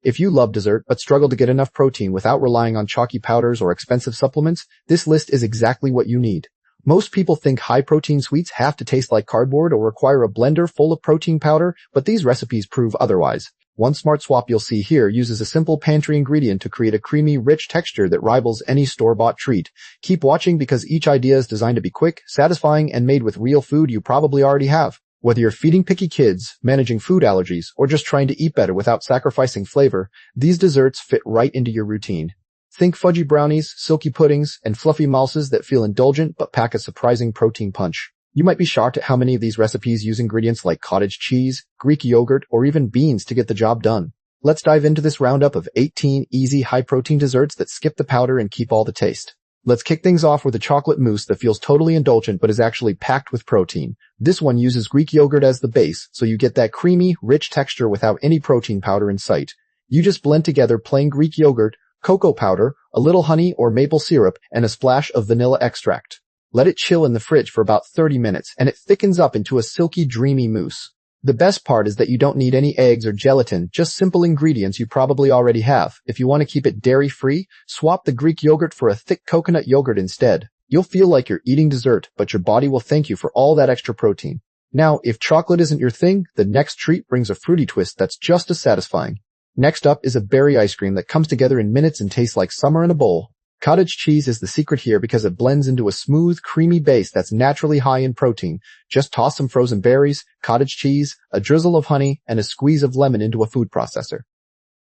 If you love dessert but struggle to get enough protein without relying on chalky powders or expensive supplements, this list is exactly what you need. Most people think high-protein sweets have to taste like cardboard or require a blender full of protein powder, but these recipes prove otherwise. One smart swap you'll see here uses a simple pantry ingredient to create a creamy, rich texture that rivals any store-bought treat. Keep watching because each idea is designed to be quick, satisfying, and made with real food you probably already have. Whether you're feeding picky kids, managing food allergies, or just trying to eat better without sacrificing flavor, these desserts fit right into your routine. Think fudgy brownies, silky puddings, and fluffy mousses that feel indulgent but pack a surprising protein punch. You might be shocked at how many of these recipes use ingredients like cottage cheese, Greek yogurt, or even beans to get the job done. Let's dive into this roundup of 18 easy high-protein desserts that skip the powder and keep all the taste. Let's kick things off with a chocolate mousse that feels totally indulgent but is actually packed with protein. This one uses Greek yogurt as the base, so you get that creamy, rich texture without any protein powder in sight. You just blend together plain Greek yogurt, cocoa powder, a little honey or maple syrup, and a splash of vanilla extract. Let it chill in the fridge for about 30 minutes, and it thickens up into a silky, dreamy mousse. The best part is that you don't need any eggs or gelatin, just simple ingredients you probably already have. If you want to keep it dairy-free, swap the Greek yogurt for a thick coconut yogurt instead. You'll feel like you're eating dessert, but your body will thank you for all that extra protein. Now, if chocolate isn't your thing, the next treat brings a fruity twist that's just as satisfying. Next up is a berry ice cream that comes together in minutes and tastes like summer in a bowl. Cottage cheese is the secret here because it blends into a smooth, creamy base that's naturally high in protein. Just toss some frozen berries, cottage cheese, a drizzle of honey, and a squeeze of lemon into a food processor.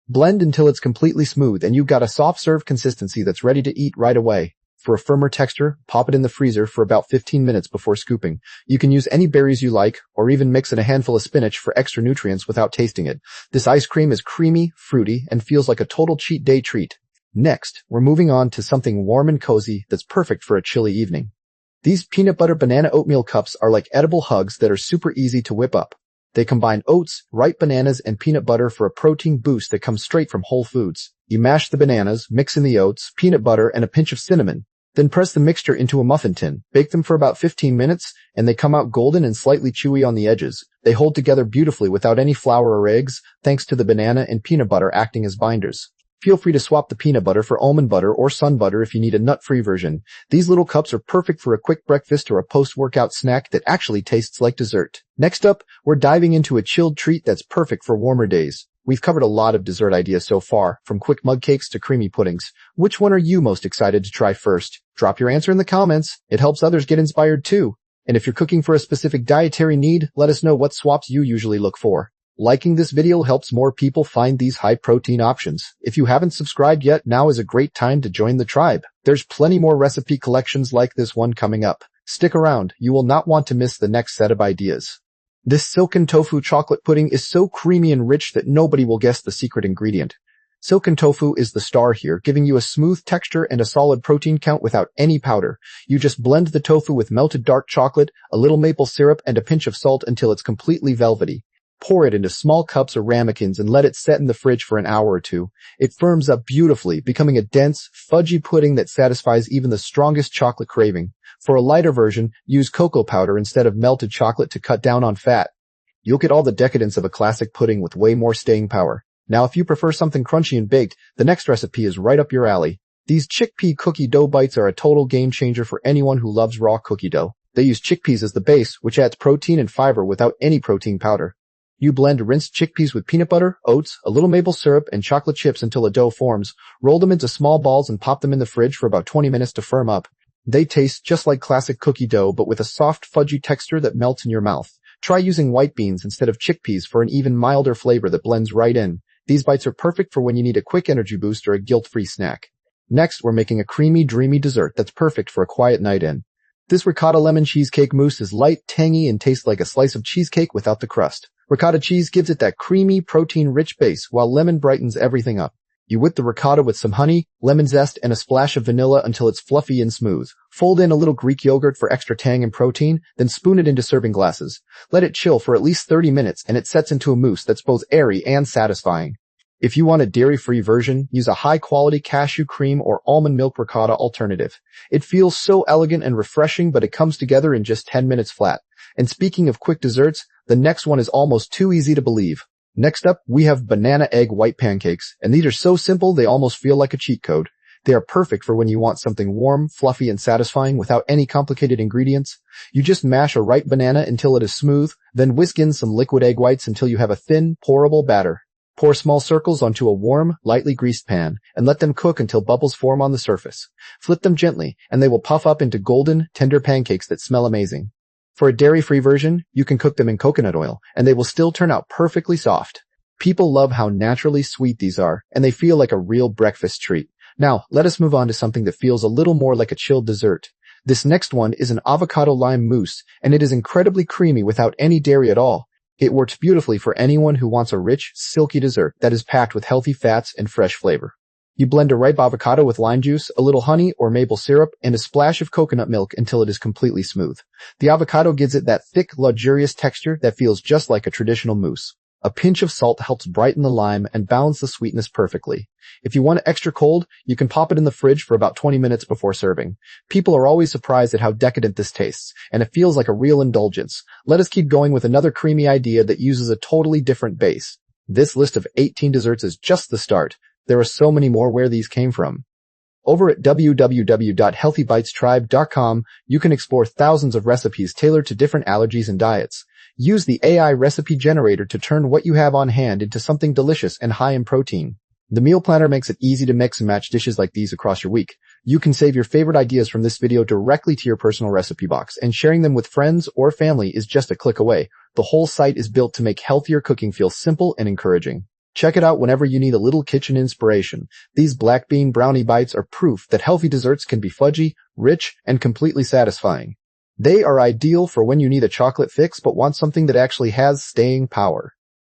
Blend until it's completely smooth and you've got a soft serve consistency that's ready to eat right away. For a firmer texture, pop it in the freezer for about 15 minutes before scooping. You can use any berries you like, or even mix in a handful of spinach for extra nutrients without tasting it. This ice cream is creamy, fruity, and feels like a total cheat day treat. Next, we're moving on to something warm and cozy that's perfect for a chilly evening. These peanut butter banana oatmeal cups are like edible hugs that are super easy to whip up. They combine oats, ripe bananas, and peanut butter for a protein boost that comes straight from Whole Foods. You mash the bananas, mix in the oats, peanut butter, and a pinch of cinnamon. Then press the mixture into a muffin tin. Bake them for about 15 minutes, and they come out golden and slightly chewy on the edges. They hold together beautifully without any flour or eggs, thanks to the banana and peanut butter acting as binders. Feel free to swap the peanut butter for almond butter or sun butter if you need a nut-free version. These little cups are perfect for a quick breakfast or a post-workout snack that actually tastes like dessert. Next up, we're diving into a chilled treat that's perfect for warmer days. We've covered a lot of dessert ideas so far, from quick mug cakes to creamy puddings. Which one are you most excited to try first? Drop your answer in the comments. It helps others get inspired too. And if you're cooking for a specific dietary need, let us know what swaps you usually look for. Liking this video helps more people find these high-protein options. If you haven't subscribed yet, now is a great time to join the tribe. There's plenty more recipe collections like this one coming up. Stick around, you will not want to miss the next set of ideas. This Silken tofu chocolate pudding is so creamy and rich that nobody will guess the secret ingredient. Silken tofu is the star here, giving you a smooth texture and a solid protein count without any powder. You just blend the tofu with melted dark chocolate, a little maple syrup, and a pinch of salt until it's completely velvety. Pour it into small cups or ramekins and let it set in the fridge for an hour or two. It firms up beautifully, becoming a dense, fudgy pudding that satisfies even the strongest chocolate craving. For a lighter version, use cocoa powder instead of melted chocolate to cut down on fat. You'll get all the decadence of a classic pudding with way more staying power. Now, if you prefer something crunchy and baked, the next recipe is right up your alley. These chickpea cookie dough bites are a total game changer for anyone who loves raw cookie dough. They use chickpeas as the base, which adds protein and fiber without any protein powder. You blend rinsed chickpeas with peanut butter, oats, a little maple syrup, and chocolate chips until a dough forms. Roll them into small balls and pop them in the fridge for about 20 minutes to firm up. They taste just like classic cookie dough, but with a soft, fudgy texture that melts in your mouth. Try using white beans instead of chickpeas for an even milder flavor that blends right in. These bites are perfect for when you need a quick energy boost or a guilt-free snack. Next, we're making a creamy, dreamy dessert that's perfect for a quiet night in. This ricotta lemon cheesecake mousse is light, tangy, and tastes like a slice of cheesecake without the crust. Ricotta cheese gives it that creamy, protein-rich base, while lemon brightens everything up. You whip the ricotta with some honey, lemon zest, and a splash of vanilla until it's fluffy and smooth. Fold in a little Greek yogurt for extra tang and protein, then spoon it into serving glasses. Let it chill for at least 30 minutes, and it sets into a mousse that's both airy and satisfying. If you want a dairy-free version, use a high-quality cashew cream or almond milk ricotta alternative. It feels so elegant and refreshing, but it comes together in just 10 minutes flat. And speaking of quick desserts, the next one is almost too easy to believe. Next up, we have banana egg white pancakes, and these are so simple they almost feel like a cheat code. They are perfect for when you want something warm, fluffy, and satisfying without any complicated ingredients. You just mash a ripe banana until it is smooth, then whisk in some liquid egg whites until you have a thin, pourable batter. Pour small circles onto a warm, lightly greased pan, and let them cook until bubbles form on the surface. Flip them gently, and they will puff up into golden, tender pancakes that smell amazing. For a dairy-free version, you can cook them in coconut oil, and they will still turn out perfectly soft. People love how naturally sweet these are, and they feel like a real breakfast treat. Now, let us move on to something that feels a little more like a chilled dessert. This next one is an avocado lime mousse, and it is incredibly creamy without any dairy at all. It works beautifully for anyone who wants a rich, silky dessert that is packed with healthy fats and fresh flavor. You blend a ripe avocado with lime juice, a little honey or maple syrup, and a splash of coconut milk until it is completely smooth. The avocado gives it that thick, luxurious texture that feels just like a traditional mousse. A pinch of salt helps brighten the lime and balance the sweetness perfectly. If you want it extra cold, you can pop it in the fridge for about 20 minutes before serving. People are always surprised at how decadent this tastes, and it feels like a real indulgence. Let us keep going with another creamy idea that uses a totally different base. This list of 18 desserts is just the start. There are so many more where these came from. Over at www.healthybitestribe.com, you can explore thousands of recipes tailored to different allergies and diets. Use the AI recipe generator to turn what you have on hand into something delicious and high in protein. The meal planner makes it easy to mix and match dishes like these across your week. You can save your favorite ideas from this video directly to your personal recipe box, and sharing them with friends or family is just a click away. The whole site is built to make healthier cooking feel simple and encouraging. Check it out whenever you need a little kitchen inspiration. These black bean brownie bites are proof that healthy desserts can be fudgy, rich, and completely satisfying. They are ideal for when you need a chocolate fix but want something that actually has staying power.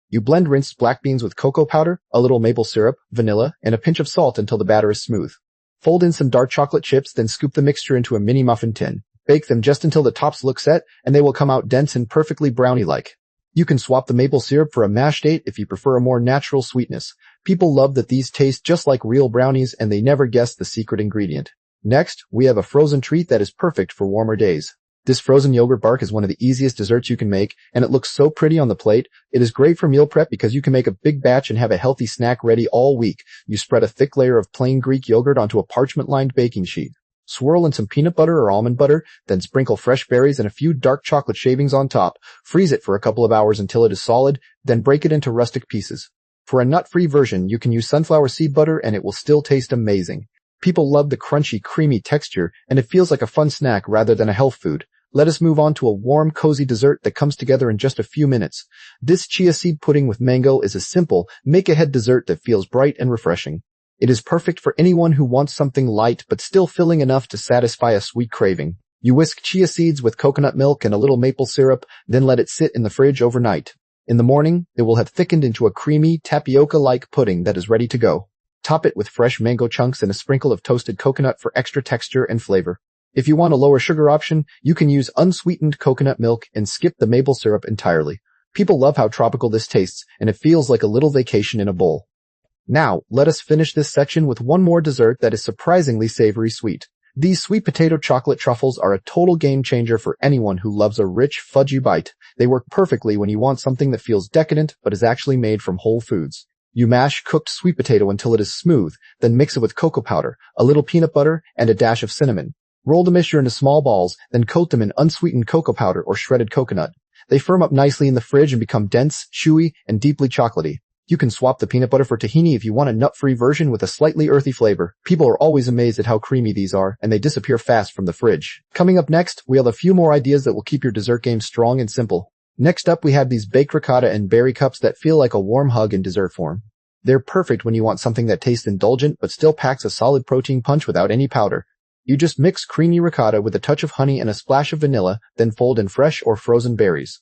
You blend rinsed black beans with cocoa powder, a little maple syrup, vanilla, and a pinch of salt until the batter is smooth. Fold in some dark chocolate chips, then scoop the mixture into a mini muffin tin. Bake them just until the tops look set, and they will come out dense and perfectly brownie-like. You can swap the maple syrup for a mashed date if you prefer a more natural sweetness. People love that these taste just like real brownies, and they never guess the secret ingredient. Next, we have a frozen treat that is perfect for warmer days. This frozen yogurt bark is one of the easiest desserts you can make, and it looks so pretty on the plate. It is great for meal prep because you can make a big batch and have a healthy snack ready all week. You spread a thick layer of plain Greek yogurt onto a parchment-lined baking sheet. Swirl in some peanut butter or almond butter, then sprinkle fresh berries and a few dark chocolate shavings on top. Freeze it for a couple of hours until it is solid, then break it into rustic pieces. For a nut-free version, you can use sunflower seed butter and it will still taste amazing. People love the crunchy, creamy texture, and it feels like a fun snack rather than a health food. Let us move on to a warm, cozy dessert that comes together in just a few minutes. This chia seed pudding with mango is a simple, make-ahead dessert that feels bright and refreshing. It is perfect for anyone who wants something light but still filling enough to satisfy a sweet craving. You whisk chia seeds with coconut milk and a little maple syrup, then let it sit in the fridge overnight. In the morning, it will have thickened into a creamy, tapioca-like pudding that is ready to go. Top it with fresh mango chunks and a sprinkle of toasted coconut for extra texture and flavor. If you want a lower sugar option, you can use unsweetened coconut milk and skip the maple syrup entirely. People love how tropical this tastes, and it feels like a little vacation in a bowl. Now, let us finish this section with one more dessert that is surprisingly savory sweet. These sweet potato chocolate truffles are a total game changer for anyone who loves a rich, fudgy bite. They work perfectly when you want something that feels decadent but is actually made from whole foods. You mash cooked sweet potato until it is smooth, then mix it with cocoa powder, a little peanut butter, and a dash of cinnamon. Roll the mixture into small balls, then coat them in unsweetened cocoa powder or shredded coconut. They firm up nicely in the fridge and become dense, chewy, and deeply chocolatey. You can swap the peanut butter for tahini if you want a nut-free version with a slightly earthy flavor. People are always amazed at how creamy these are, and they disappear fast from the fridge. Coming up next, we have a few more ideas that will keep your dessert game strong and simple. Next up, we have these baked ricotta and berry cups that feel like a warm hug in dessert form. They're perfect when you want something that tastes indulgent but still packs a solid protein punch without any powder. You just mix creamy ricotta with a touch of honey and a splash of vanilla, then fold in fresh or frozen berries.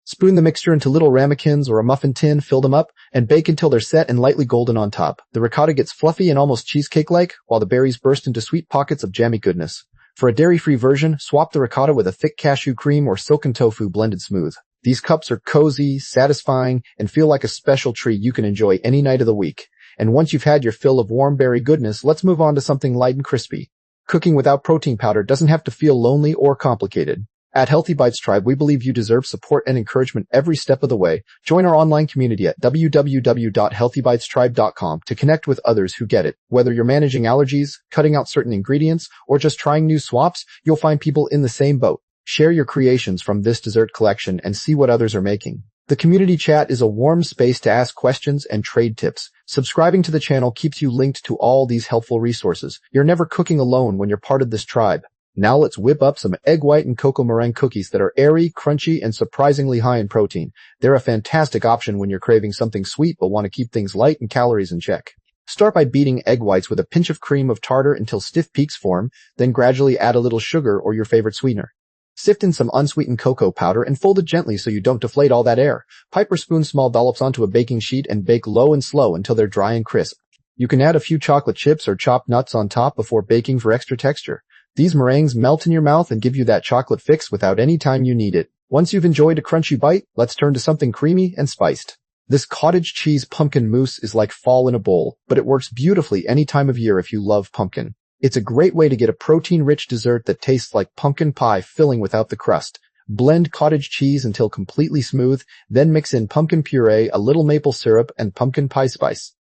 Spoon the mixture into little ramekins or a muffin tin, fill them up, and bake until they're set and lightly golden on top. The ricotta gets fluffy and almost cheesecake-like, while the berries burst into sweet pockets of jammy goodness. For a dairy-free version, swap the ricotta with a thick cashew cream or silken tofu blended smooth. These cups are cozy, satisfying, and feel like a special treat you can enjoy any night of the week. And once you've had your fill of warm berry goodness, let's move on to something light and crispy. Cooking without protein powder doesn't have to feel lonely or complicated. At Healthy Bites Tribe, we believe you deserve support and encouragement every step of the way. Join our online community at www.healthybitestribe.com to connect with others who get it. Whether you're managing allergies, cutting out certain ingredients, or just trying new swaps, you'll find people in the same boat. Share your creations from this dessert collection and see what others are making. The community chat is a warm space to ask questions and trade tips. Subscribing to the channel keeps you linked to all these helpful resources. You're never cooking alone when you're part of this tribe. Now let's whip up some egg white and cocoa meringue cookies that are airy, crunchy, and surprisingly high in protein. They're a fantastic option when you're craving something sweet but want to keep things light and calories in check. Start by beating egg whites with a pinch of cream of tartar until stiff peaks form, then gradually add a little sugar or your favorite sweetener. Sift in some unsweetened cocoa powder and fold it gently so you don't deflate all that air. Pipe or spoon small dollops onto a baking sheet and bake low and slow until they're dry and crisp. You can add a few chocolate chips or chopped nuts on top before baking for extra texture. These meringues melt in your mouth and give you that chocolate fix without any time you need it. Once you've enjoyed a crunchy bite, let's turn to something creamy and spiced. This cottage cheese pumpkin mousse is like fall in a bowl, but it works beautifully any time of year if you love pumpkin. It's a great way to get a protein-rich dessert that tastes like pumpkin pie filling without the crust. Blend cottage cheese until completely smooth, then mix in pumpkin puree, a little maple syrup, and pumpkin pie spice.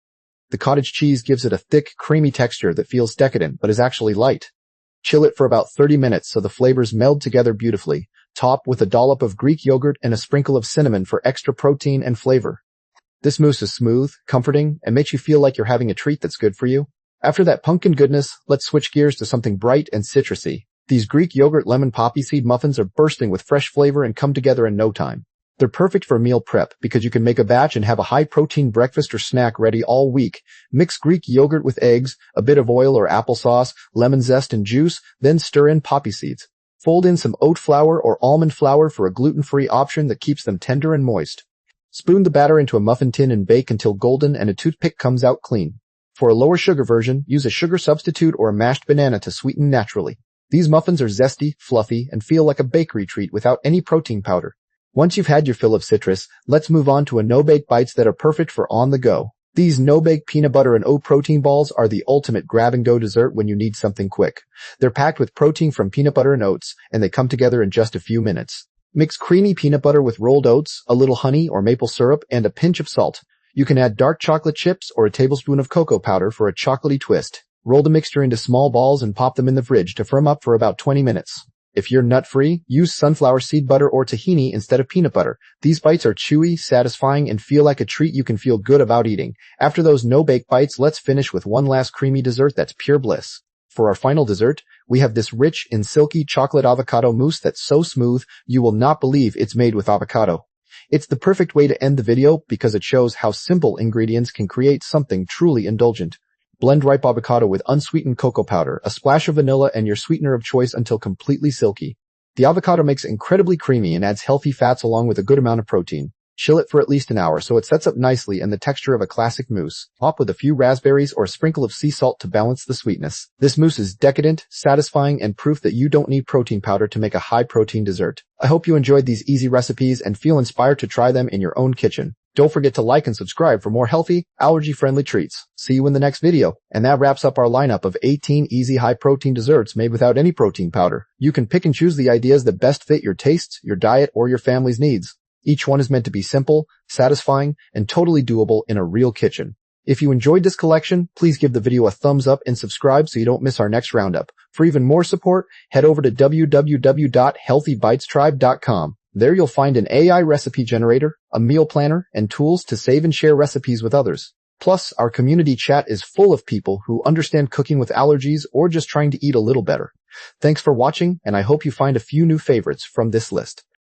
The cottage cheese gives it a thick, creamy texture that feels decadent but is actually light. Chill it for about 30 minutes so the flavors meld together beautifully. Top with a dollop of Greek yogurt and a sprinkle of cinnamon for extra protein and flavor. This mousse is smooth, comforting, and makes you feel like you're having a treat that's good for you. After that pumpkin goodness, let's switch gears to something bright and citrusy. These Greek yogurt lemon poppy seed muffins are bursting with fresh flavor and come together in no time. They're perfect for meal prep because you can make a batch and have a high-protein breakfast or snack ready all week. Mix Greek yogurt with eggs, a bit of oil or applesauce, lemon zest and juice, then stir in poppy seeds. Fold in some oat flour or almond flour for a gluten-free option that keeps them tender and moist. Spoon the batter into a muffin tin and bake until golden and a toothpick comes out clean. For a lower sugar version, use a sugar substitute or a mashed banana to sweeten naturally. These muffins are zesty, fluffy, and feel like a bakery treat without any protein powder. Once you've had your fill of citrus, let's move on to no-bake bites that are perfect for on the go. These no-bake peanut butter and oat protein balls are the ultimate grab-and-go dessert when you need something quick. They're packed with protein from peanut butter and oats, and they come together in just a few minutes. Mix creamy peanut butter with rolled oats, a little honey or maple syrup, and a pinch of salt. You can add dark chocolate chips or a tablespoon of cocoa powder for a chocolatey twist. Roll the mixture into small balls and pop them in the fridge to firm up for about 20 minutes. If you're nut-free, use sunflower seed butter or tahini instead of peanut butter. These bites are chewy, satisfying, and feel like a treat you can feel good about eating. After those no-bake bites, let's finish with one last creamy dessert that's pure bliss. For our final dessert, we have this rich and silky chocolate avocado mousse that's so smooth, you will not believe it's made with avocado. It's the perfect way to end the video because it shows how simple ingredients can create something truly indulgent. Blend ripe avocado with unsweetened cocoa powder, a splash of vanilla, and your sweetener of choice until completely silky. The avocado makes it incredibly creamy and adds healthy fats along with a good amount of protein. Chill it for at least an hour so it sets up nicely in the texture of a classic mousse. Top with a few raspberries or a sprinkle of sea salt to balance the sweetness. This mousse is decadent, satisfying, and proof that you don't need protein powder to make a high-protein dessert. I hope you enjoyed these easy recipes and feel inspired to try them in your own kitchen. Don't forget to like and subscribe for more healthy, allergy-friendly treats. See you in the next video. And that wraps up our lineup of 18 easy high-protein desserts made without any protein powder. You can pick and choose the ideas that best fit your tastes, your diet, or your family's needs. Each one is meant to be simple, satisfying, and totally doable in a real kitchen. If you enjoyed this collection, please give the video a thumbs up and subscribe so you don't miss our next roundup. For even more support, head over to www.healthybitestribe.com. There you'll find an AI recipe generator, a meal planner, and tools to save and share recipes with others. Plus, our community chat is full of people who understand cooking with allergies or just trying to eat a little better. Thanks for watching, and I hope you find a few new favorites from this list.